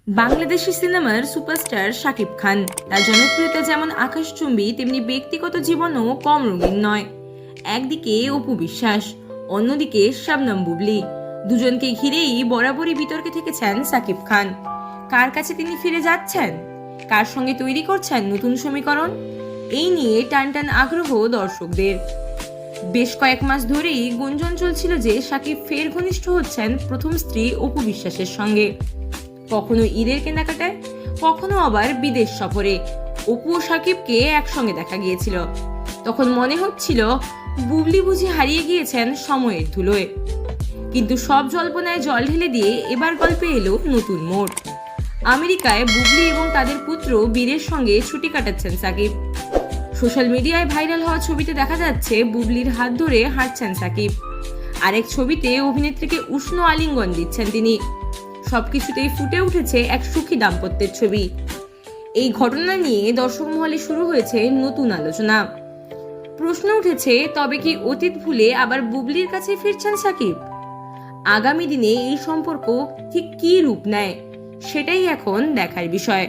বাংলাদেশি সিনেমার সুপারস্টার শাকিব খান। তার জনপ্রিয়তা যেমন আকাশচুম্বী, তেমনি ব্যক্তিগত জীবনও কম রঙিন নয়। একদিকে অপু বিশ্বাস, অন্যদিকে শবনম বুবলী। দুজনকে ঘিরেই বরাবরই বিতর্কে থেকেছেন শাকিব খান। কার কাছে তিনি ফিরে যাচ্ছেন, কার সঙ্গে তৈরি করছেন নতুন সমীকরণ, এই নিয়ে টানটান আগ্রহ দর্শকদের। বেশ কয়েক মাস ধরেই গুঞ্জন চলছিল যে শাকিব ফের ঘনিষ্ঠ হচ্ছেন প্রথম স্ত্রী অপু বিশ্বাসের সঙ্গে। কখনো ঈদের কেনাকাটায়, কখনো আবার বিদেশ সফরে অপু ও শাকিবকে একসঙ্গে দেখা গিয়েছিল। তখন মনে হচ্ছিল বুবলি বুঝি হারিয়ে গিয়েছেন সময়ের ধুলোয়। কিন্তু সব জল্পনায় জল ঢেলে দিয়ে এবার গল্পে এলো নতুন মোড়। আমেরিকায় বুবলি এবং তাদের পুত্র বীরের সঙ্গে ছুটি কাটাচ্ছেন শাকিব। সোশ্যাল মিডিয়ায় ভাইরাল হওয়া ছবিতে দেখা যাচ্ছে বুবলির হাত ধরে হাঁটছেন শাকিব। আরেক ছবিতে অভিনেত্রীকে উষ্ণ আলিঙ্গন দিচ্ছেন তিনি। সবকিছুতেই ফুটে উঠেছে এক সুখী দাম্পত্যের ছবি। এই ঘটনা নিয়ে দর্শক মহলে শুরু হয়েছে নতুন আলোচনা। প্রশ্ন উঠেছে, তবে কি অতীত ভুলে আবার বুবলির কাছে ফিরছেন শাকিব? আগামী দিনে এই সম্পর্ক ঠিক কী রূপ নেয়, সেটাই এখন দেখার বিষয়।